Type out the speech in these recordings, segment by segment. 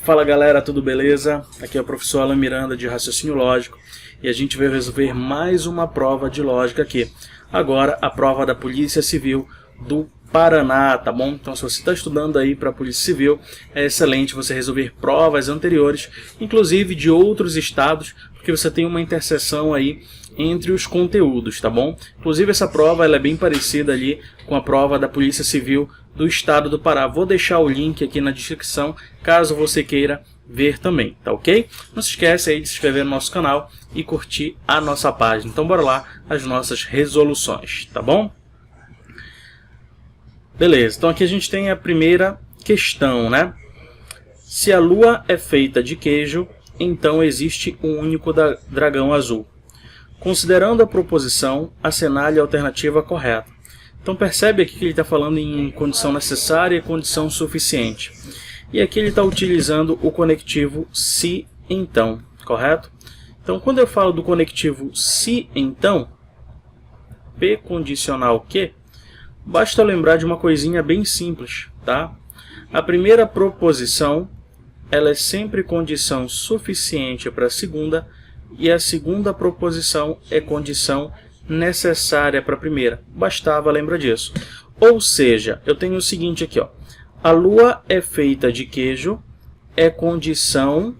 Fala galera, tudo beleza? Aqui é o professor Alan Miranda de Raciocínio Lógico e a gente vai resolver mais uma prova de lógica aqui. Agora a prova da Polícia Civil do Paraná, tá bom? Então se você está estudando aí para a Polícia Civil, é excelente você resolver provas anteriores, inclusive de outros estados, porque você tem uma interseção aí entre os conteúdos, tá bom? Inclusive essa prova ela é bem parecida ali com a prova da Polícia Civil do Estado do Pará. Vou deixar o link aqui na descrição, caso você queira ver também, tá ok? Não se esquece aí de se inscrever no nosso canal e curtir a nossa página. Então bora lá, as nossas resoluções, tá bom? Beleza, então aqui a gente tem a primeira questão, né? Se a Lua é feita de queijo, então existe um único dragão azul. Considerando a proposição, assinale a alternativa correta. Então percebe aqui que ele está falando em condição necessária e condição suficiente. E aqui ele está utilizando o conectivo se então, correto? Então quando eu falo do conectivo se então, P condicional que, basta lembrar de uma coisinha bem simples, tá? A primeira proposição, ela é sempre condição suficiente para a segunda, e a segunda proposição é condição necessária para a primeira. Bastava lembrar disso. Ou seja, eu tenho o seguinte aqui, ó. A Lua é feita de queijo é condição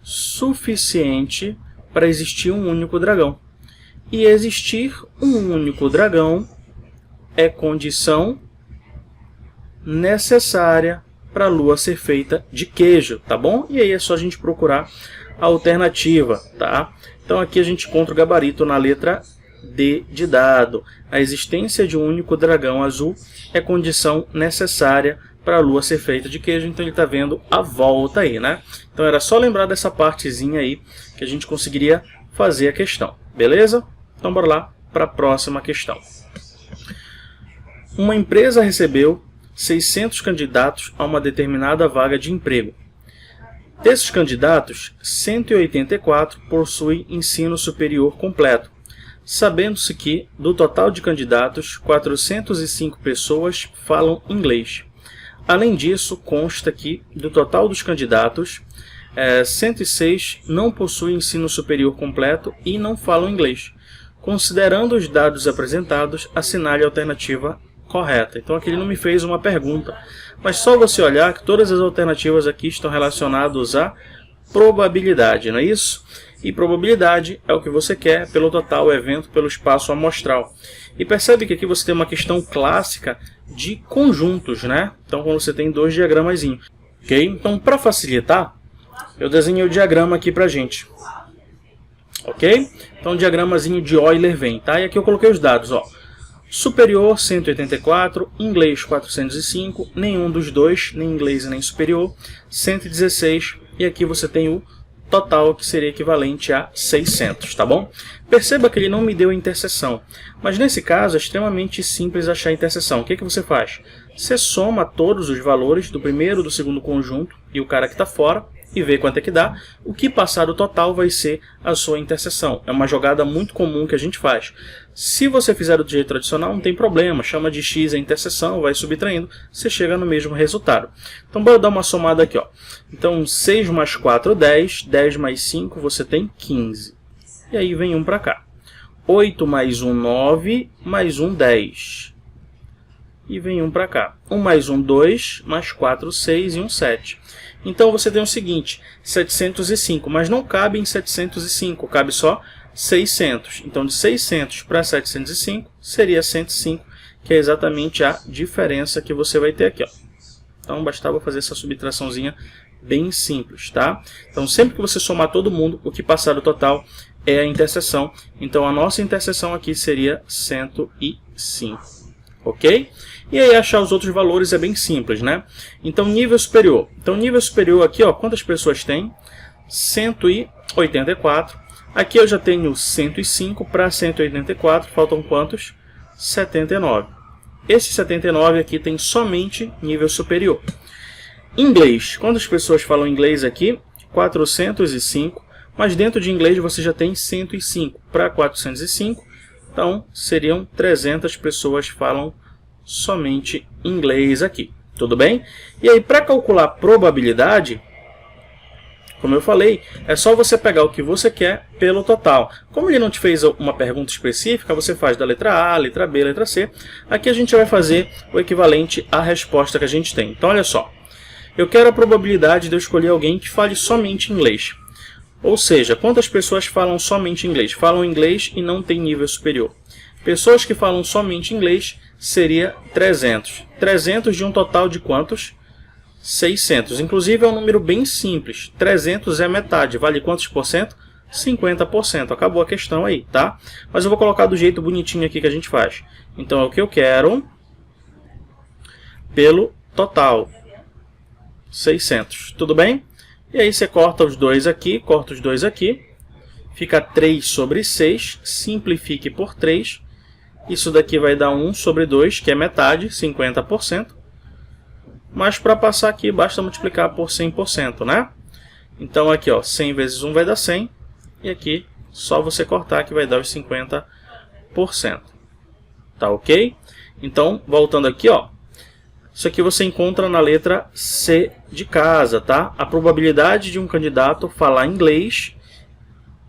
suficiente para existir um único dragão. E existir um único dragão é condição necessária para a Lua ser feita de queijo, tá bom? E aí é só a gente procurar a alternativa, tá? Então aqui a gente encontra o gabarito na letra D de dado. A existência de um único dragão azul é condição necessária para a Lua ser feita de queijo. Então ele está vendo a volta aí, né? Então era só lembrar dessa partezinha aí que a gente conseguiria fazer a questão, beleza? Então bora lá para a próxima questão. Uma empresa recebeu 600 candidatos a uma determinada vaga de emprego. Desses candidatos, 184 possuem ensino superior completo, sabendo-se que, do total de candidatos, 405 pessoas falam inglês. Além disso, consta que, do total dos candidatos, 106 não possuem ensino superior completo e não falam inglês. Considerando os dados apresentados, assinale a alternativa correta. Então aqui ele não me fez uma pergunta, mas só você olhar que todas as alternativas aqui estão relacionadas à probabilidade, não é isso? E probabilidade é o que você quer pelo total evento, pelo espaço amostral. E percebe que aqui você tem uma questão clássica de conjuntos, né? Então quando você tem dois diagramazinhos, ok? Então para facilitar, eu desenhei o diagrama aqui pra gente, ok? Então o diagramazinho de Euler vem, tá? E aqui eu coloquei os dados, ó. Superior 184, inglês 405, nenhum dos dois, nem inglês nem superior, 116, e aqui você tem o total, que seria equivalente a 600, tá bom? Perceba que ele não me deu a interseção, mas nesse caso é extremamente simples achar a interseção. O que você faz? Você soma todos os valores do primeiro e do segundo conjunto e o cara que está fora, e ver quanto é que dá. O que passar do total vai ser a sua interseção. É uma jogada muito comum que a gente faz. Se você fizer do jeito tradicional, não tem problema. Chama de x a interseção, vai subtraindo, você chega no mesmo resultado. Então, bora dar uma somada aqui, ó. Então, 6 mais 4, 10. 10 mais 5, você tem 15. E aí vem 1 para cá. 8 mais 1, 9. Mais 1, 10. E vem 1 para cá. 1 mais 1, 2. Mais 4, 6. E 1, 7. Então você tem o seguinte, 705, mas não cabe em 705, cabe só 600. Então de 600 para 705 seria 105, que é exatamente a diferença que você vai ter aqui, ó. Então bastava fazer essa subtraçãozinha bem simples, tá? Então sempre que você somar todo mundo, o que passar do total é a interseção. Então a nossa interseção aqui seria 105, ok? E aí achar os outros valores é bem simples, né? Então nível superior. Então nível superior aqui, ó, quantas pessoas tem? 184. Aqui eu já tenho 105 para 184, faltam quantos? 79. Esse 79 aqui tem somente nível superior. Inglês. Quantas pessoas falam inglês aqui? 405. Mas dentro de inglês você já tem 105 para 405. Então seriam 300 pessoas falam somente inglês aqui. Tudo bem? E aí para calcular probabilidade, Como eu falei, é só você pegar o que você quer pelo total. Como ele não te fez uma pergunta específica, você faz da letra A, letra B, letra C. Aqui a gente vai fazer o equivalente à resposta que a gente tem. Então, olha só. Eu quero a probabilidade de eu escolher alguém que fale somente inglês. Ou seja, quantas pessoas falam somente inglês? Falam inglês e não têm nível superior. Pessoas que falam somente inglês seria 300. 300 de um total de quantos? 600. Inclusive é um número bem simples. 300 é metade. Vale quantos por cento? 50%. Acabou a questão aí, tá? Mas eu vou colocar do jeito bonitinho aqui que a gente faz. Então é o que eu quero pelo total. 600. Tudo bem? E aí você corta os dois aqui, corta os dois aqui. Fica 3 sobre 6. Simplifique por 3. Isso daqui vai dar 1 sobre 2, que é metade, 50%. Mas para passar aqui, basta multiplicar por 100%, né? Então aqui, ó, 100 vezes 1 vai dar 100. E aqui, só você cortar que vai dar os 50%. Tá ok? Então, voltando aqui, ó. Isso aqui você encontra na letra C de casa, tá? A probabilidade de um candidato falar inglês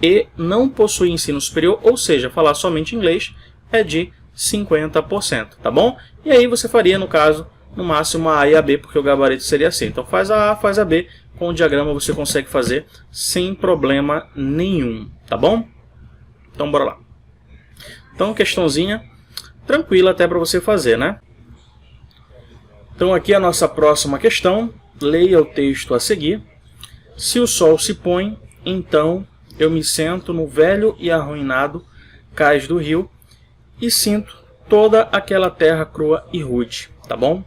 e não possuir ensino superior, ou seja, falar somente inglês, é de 50%, tá bom? E aí você faria, no caso, no máximo a A e a B, porque o gabarito seria assim. Então faz a A, faz a B, com o diagrama você consegue fazer sem problema nenhum, tá bom? Então bora lá. Então questãozinha tranquila até para você fazer, né? Então aqui a nossa próxima questão, leia o texto a seguir. Se o sol se põe, então eu me sento no velho e arruinado cais do rio e sinto toda aquela terra crua e rude, tá bom?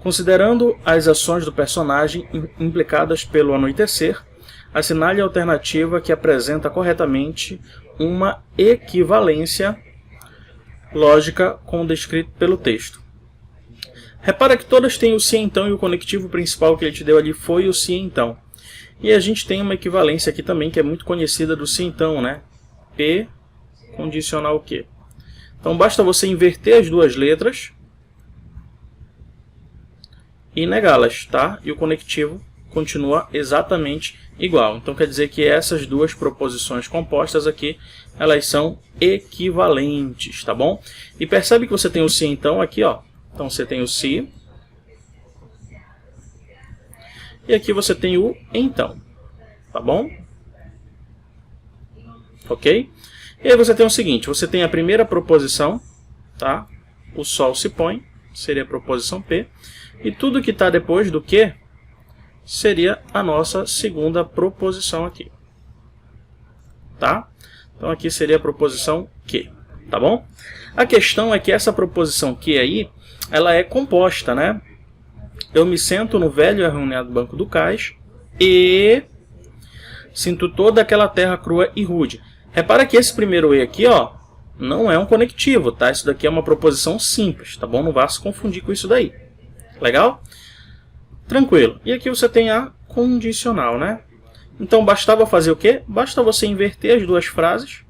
Considerando as ações do personagem implicadas pelo anoitecer, assinale a alternativa que apresenta corretamente uma equivalência lógica com o descrito pelo texto. Repara que todas têm o se então e o conectivo principal que ele te deu ali foi o se então. E a gente tem uma equivalência aqui também que é muito conhecida do se então, né? P condicional Q. Então basta você inverter as duas letras e negá-las, tá? E o conectivo continua exatamente igual. Então quer dizer que essas duas proposições compostas aqui, elas são equivalentes, tá bom? E percebe que você tem o se então aqui, ó. Então você tem o se. E aqui você tem o então, tá bom? Ok? E aí você tem o seguinte, você tem a primeira proposição, tá? O sol se põe, seria a proposição P. E tudo que está depois do que seria a nossa segunda proposição aqui. Tá? Então aqui seria a proposição que, tá bom? A questão é que essa proposição que aí, ela é composta, né? Eu me sento no velho e arruinado banco do cais e sinto toda aquela terra crua e rude. Repara que esse primeiro E aqui, ó, não é um conectivo, tá? Isso daqui é uma proposição simples, tá bom? Não vá se confundir com isso daí. Legal? Tranquilo. E aqui você tem a condicional, né? Então bastava fazer o quê? Basta você inverter as duas frases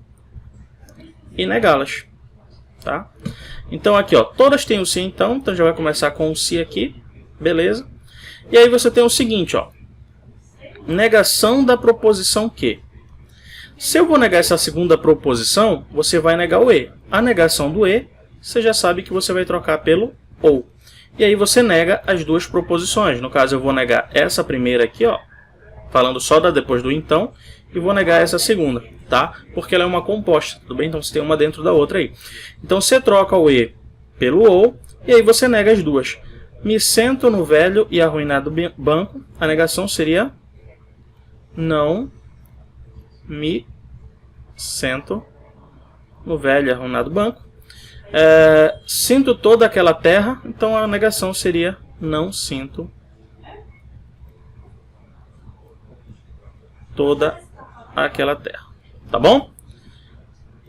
e negá-las, tá? Então aqui, ó, todas têm o se então já vai começar com o se aqui, beleza? E aí você tem o seguinte, ó, negação da proposição que. Se eu vou negar essa segunda proposição, você vai negar o e. A negação do e, você já sabe que você vai trocar pelo ou. E aí você nega as duas proposições. No caso, eu vou negar essa primeira aqui, ó, falando só da depois do então, e vou negar essa segunda, tá? Porque ela é uma composta, tudo bem? Então você tem uma dentro da outra aí. Então você troca o e pelo ou, e aí você nega as duas. Me sento no velho e arruinado banco. A negação seria não me sento no velho e arruinado banco. Sinto toda aquela terra. Então a negação seria não sinto toda aquela terra. Tá bom?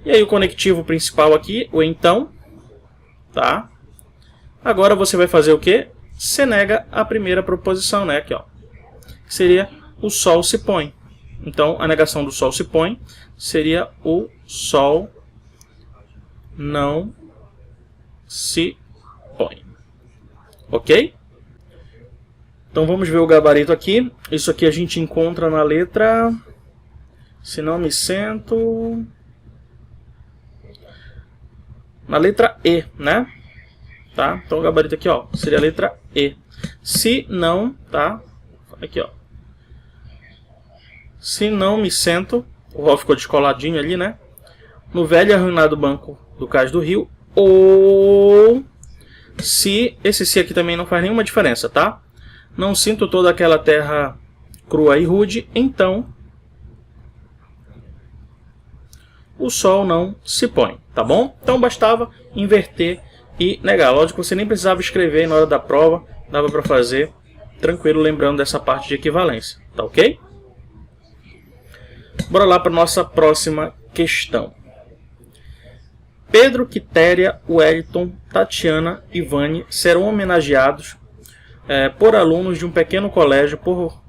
E aí o conectivo principal aqui, o então. Tá? Agora você vai fazer o quê? Você nega a primeira proposição, né? Aqui, ó. Que seria o sol se põe. Então, a negação do sol se põe seria o sol não se põe. Ok? Então vamos ver o gabarito aqui. Isso aqui a gente encontra na letra... Se não me sento... Na letra E, né? Tá? Então o gabarito aqui, ó, seria a letra E. Se não, tá? Aqui, ó. Se não me sento... O Ró ficou descoladinho ali, né? No velho e arruinado banco do cais do rio. Ou... Se... Esse se aqui também não faz nenhuma diferença, tá? Não sinto toda aquela terra crua e rude, então o sol não se põe, tá bom? Então bastava inverter e negar. Lógico que você nem precisava escrever na hora da prova, dava para fazer tranquilo, lembrando dessa parte de equivalência, tá ok? Bora lá para nossa próxima questão. Pedro, Quitéria, Wellington, Tatiana e Vani serão homenageados por alunos de um pequeno colégio por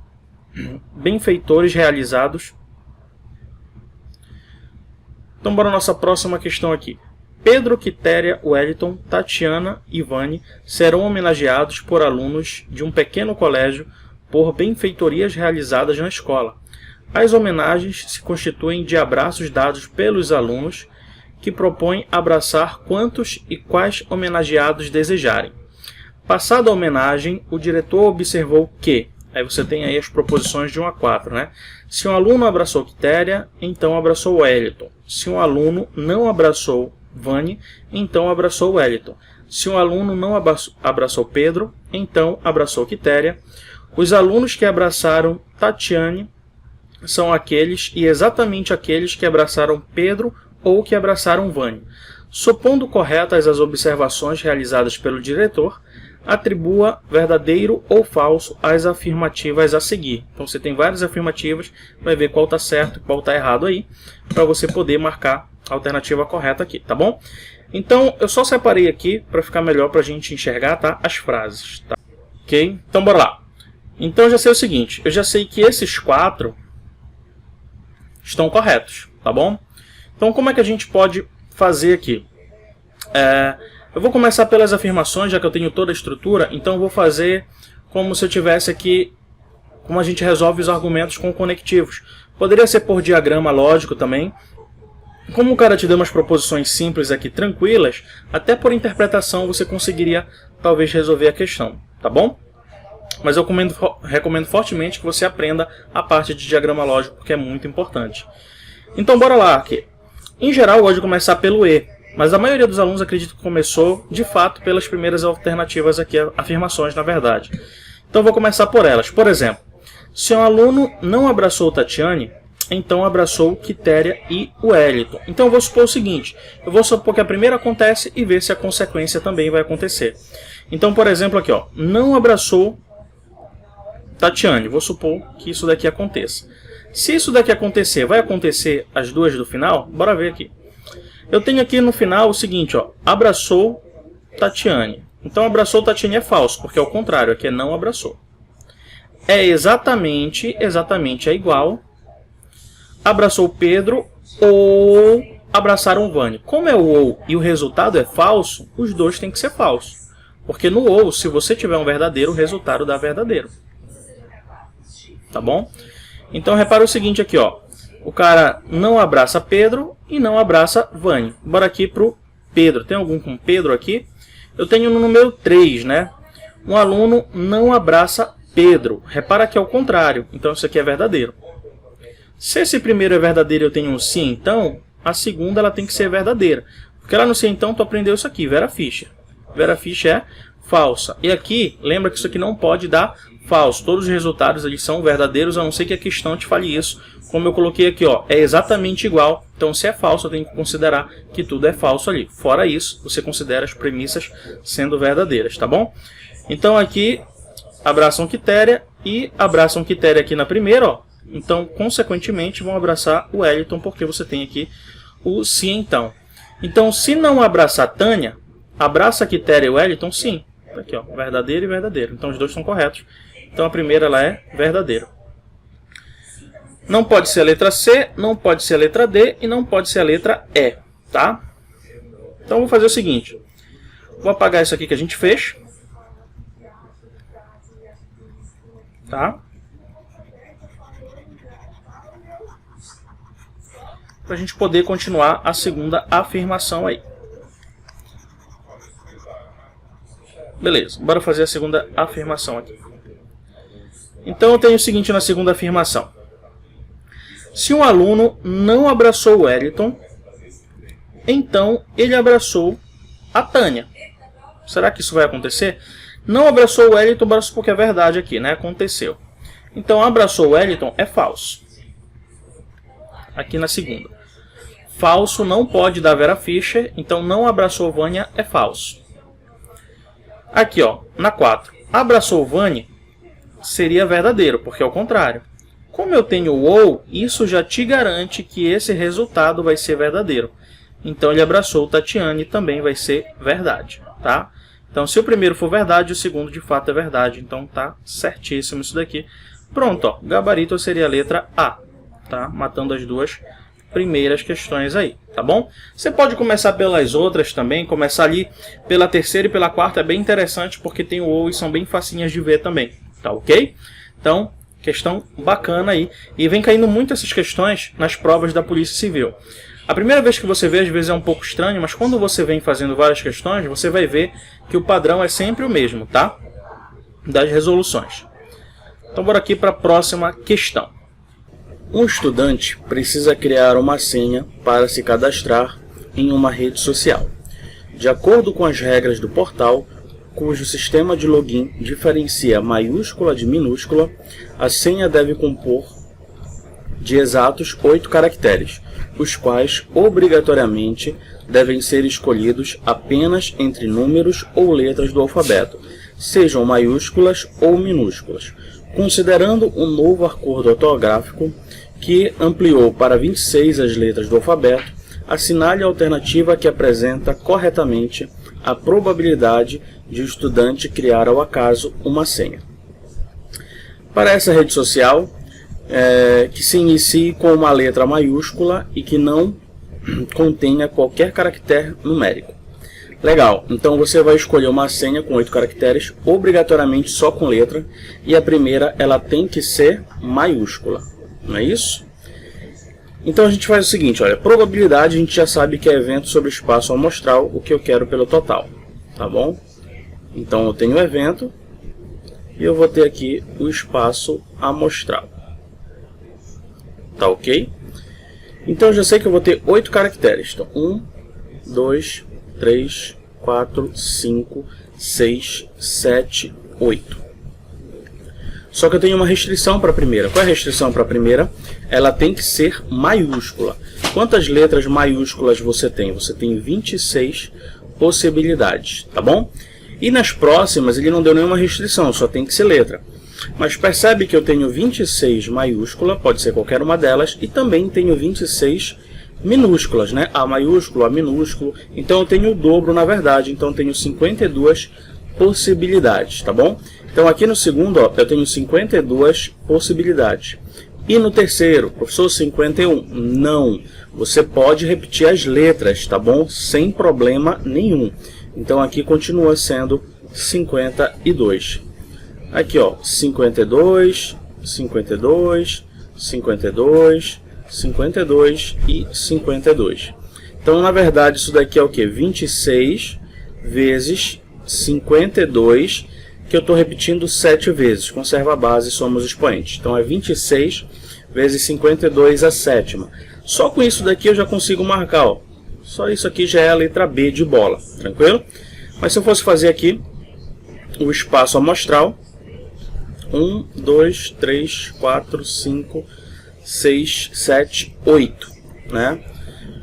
benfeitores realizados. Então bora a nossa próxima questão aqui. Pedro, Quitéria, Wellington, Tatiana e Vani serão homenageados por alunos de um pequeno colégio por benfeitorias realizadas na escola. As homenagens se constituem de abraços dados pelos alunos que propõem abraçar quantos e quais homenageados desejarem. Passada a homenagem, o diretor observou que... Aí você tem aí as proposições de 1 a 4, né? Se um aluno abraçou Quitéria, então abraçou Wellington. Se um aluno não abraçou Vani, então abraçou Wellington. Se um aluno não abraçou Pedro, então abraçou Quitéria. Os alunos que abraçaram Tatiane são aqueles e exatamente aqueles que abraçaram Pedro ou que abraçaram Vani. Supondo corretas as observações realizadas pelo diretor, atribua verdadeiro ou falso às afirmativas a seguir. Então você tem várias afirmativas, vai ver qual está certo e qual está errado aí, para você poder marcar a alternativa correta aqui, tá bom? Então eu só separei aqui para ficar melhor para a gente enxergar, tá, as frases, tá? Ok? Então bora lá. Então eu já sei o seguinte, eu já sei que esses 4 estão corretos, tá bom? Então como é que a gente pode fazer aqui? Eu vou começar pelas afirmações, já que eu tenho toda a estrutura, então eu vou fazer como se eu tivesse aqui, como a gente resolve os argumentos com conectivos. Poderia ser por diagrama lógico também. Como o cara te deu umas proposições simples aqui, tranquilas, até por interpretação você conseguiria talvez resolver a questão, tá bom? Mas eu recomendo fortemente que você aprenda a parte de diagrama lógico, porque é muito importante. Então bora lá aqui. Em geral eu gosto de começar pelo E. Mas a maioria dos alunos acredito que começou, de fato, pelas primeiras alternativas aqui, afirmações, na verdade. Então vou começar por elas. Por exemplo, se um aluno não abraçou Tatiane, então abraçou Quitéria e Wellington. Então eu vou supor o seguinte, eu vou supor que a primeira acontece e ver se a consequência também vai acontecer. Então, por exemplo, aqui, ó, não abraçou Tatiane, vou supor que isso daqui aconteça. Se isso daqui acontecer, vai acontecer as duas do final? Bora ver aqui. Eu tenho aqui no final o seguinte, ó, abraçou Tatiane. Então abraçou Tatiane é falso, porque é o contrário, aqui é não abraçou. É exatamente é igual. Abraçou Pedro ou abraçaram Vani. Como é o ou e o resultado é falso, os dois têm que ser falsos. Porque no ou, se você tiver um verdadeiro, o resultado dá verdadeiro. Tá bom? Então repara o seguinte aqui, ó. O cara não abraça Pedro e não abraça Vani. Bora aqui pro Pedro. Tem algum com Pedro aqui? Eu tenho no número 3, né? Um aluno não abraça Pedro. Repara que é o contrário. Então isso aqui é verdadeiro. Se esse primeiro é verdadeiro e eu tenho um sim, então, a segunda ela tem que ser verdadeira. Porque lá no sim, então, tu aprendeu isso aqui, Vera Fischer. Vera Fischer é falsa. E aqui, lembra que isso aqui não pode dar falso. Todos os resultados eles são verdadeiros, a não ser que a questão te fale isso. Como eu coloquei aqui, ó, é exatamente igual. Então, se é falso, eu tenho que considerar que tudo é falso ali. Fora isso, você considera as premissas sendo verdadeiras, tá bom? Então, aqui, abraçam Quitéria e abraçam Quitéria aqui na primeira, ó. Então, consequentemente, vão abraçar o Wellington, porque você tem aqui o sim, então. Então, se não abraçar Tânia, abraça Quitéria e Wellington, sim. Aqui, ó, verdadeiro e verdadeiro. Então, os dois são corretos. Então, a primeira ela é verdadeira. Não pode ser a letra C, não pode ser a letra D e não pode ser a letra E, tá? Então, vou fazer o seguinte. Vou apagar isso aqui que a gente fez. tá? Para a gente poder continuar a segunda afirmação aí. Beleza, bora fazer a segunda afirmação aqui. Então eu tenho o seguinte na segunda afirmação. Se um aluno não abraçou o Wellington, então ele abraçou a Tânia. Será que isso vai acontecer? Não abraçou o Wellington, abraçou porque é verdade aqui, né? Aconteceu. Então abraçou o Wellington é falso. Aqui na segunda. Falso não pode dar Vera Fischer, então não abraçou Vânia é falso. Aqui, ó, na 4. Abraçou Vânia seria verdadeiro, porque é o contrário. Como eu tenho o ou, isso já te garante que esse resultado vai ser verdadeiro. Então ele abraçou Tatiane também vai ser verdade, tá? Então se o primeiro for verdade, o segundo de fato é verdade. Então tá certíssimo isso daqui. Pronto, ó, gabarito seria a letra A, tá? Matando as duas primeiras questões aí, tá bom? Você pode começar pelas outras também, começar ali pela terceira e pela quarta, é bem interessante porque tem o ou e são bem facinhas de ver também, tá ok? Então, questão bacana aí. E vem caindo muito essas questões nas provas da Polícia Civil. A primeira vez que você vê, às vezes é um pouco estranho, mas quando você vem fazendo várias questões, você vai ver que o padrão é sempre o mesmo, tá? Das resoluções. Então, bora aqui para a próxima questão. Um estudante precisa criar uma senha para se cadastrar em uma rede social. De acordo com as regras do portal, cujo sistema de login diferencia maiúscula de minúscula, a senha deve compor de exatos 8 caracteres, os quais obrigatoriamente devem ser escolhidos apenas entre números ou letras do alfabeto, sejam maiúsculas ou minúsculas. Considerando um novo acordo ortográfico que ampliou para 26 as letras do alfabeto, assinale a alternativa que apresenta corretamente a probabilidade de o estudante criar ao acaso uma senha. Para essa rede social, que se inicie com uma letra maiúscula e que não contenha qualquer caractere numérico. Legal, então você vai escolher uma senha com 8 caracteres, obrigatoriamente só com letra, e a primeira ela tem que ser maiúscula, não é isso? Então a gente faz o seguinte, olha, probabilidade a gente já sabe que é evento sobre espaço amostral, o que eu quero pelo total, tá bom? Então eu tenho o evento e eu vou ter aqui o espaço amostral, tá ok? Então eu já sei que eu vou ter 8 caracteres, então 1, 2, 3, 4, 5, 6, 7, 8. Só que eu tenho uma restrição para a primeira. Qual é a restrição para a primeira? Ela tem que ser maiúscula. Quantas letras maiúsculas você tem? Você tem 26 possibilidades, tá bom? E nas próximas ele não deu nenhuma restrição, só tem que ser letra. Mas percebe que eu tenho 26 maiúscula, pode ser qualquer uma delas, e também tenho 26 minúsculas, né? A maiúsculo, A minúsculo. Então eu tenho o dobro na verdade, então eu tenho 52 possibilidades, tá bom? Então aqui no segundo, ó, eu tenho 52 possibilidades. E no terceiro, professor, 51. Não, você pode repetir as letras, tá bom? Sem problema nenhum. Então aqui continua sendo 52. Aqui, ó, 52, 52, 52, 52 e 52. Então, na verdade, isso daqui é o que? 26 vezes 52, que eu estou repetindo 7 vezes. Conserva a base, somos expoentes. Então, é 26 vezes 52 a sétima. Só com isso daqui eu já consigo marcar, ó. Só isso aqui já é a letra B de bola, tranquilo? Mas se eu fosse fazer aqui o espaço amostral, 1, 2, 3, 4, 5, 6, 7, 8, né?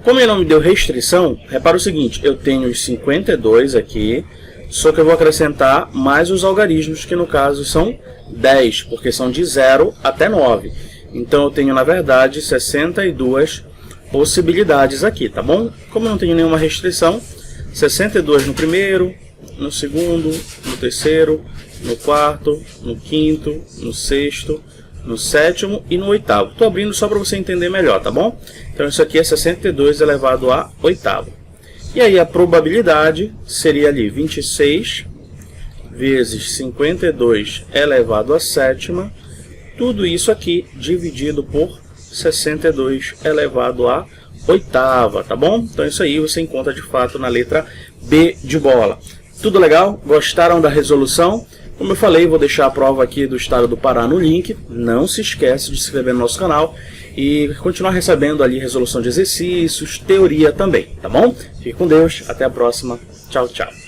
Como ele não me deu restrição, repara o seguinte, eu tenho os 52 aqui, só que eu vou acrescentar mais os algarismos, que no caso são 10, porque são de 0 até 9. Então eu tenho, na verdade, 62 possibilidades aqui, tá bom? Como eu não tenho nenhuma restrição, 62 no primeiro, no segundo, no terceiro, no quarto, no quinto, no sexto, no sétimo e no oitavo. Estou abrindo só para você entender melhor, tá bom? Então isso aqui é 62 elevado a oitavo. E aí a probabilidade seria ali 26 vezes 52 elevado à sétima, tudo isso aqui dividido por 62 elevado à oitava, tá bom? Então isso aí você encontra de fato na letra B de bola. Tudo legal? Gostaram da resolução? Como eu falei, vou deixar a prova aqui do estado do Pará no link. Não se esquece de se inscrever no nosso canal e continuar recebendo ali resolução de exercícios, teoria também, tá bom? Fique com Deus, até a próxima. Tchau, tchau.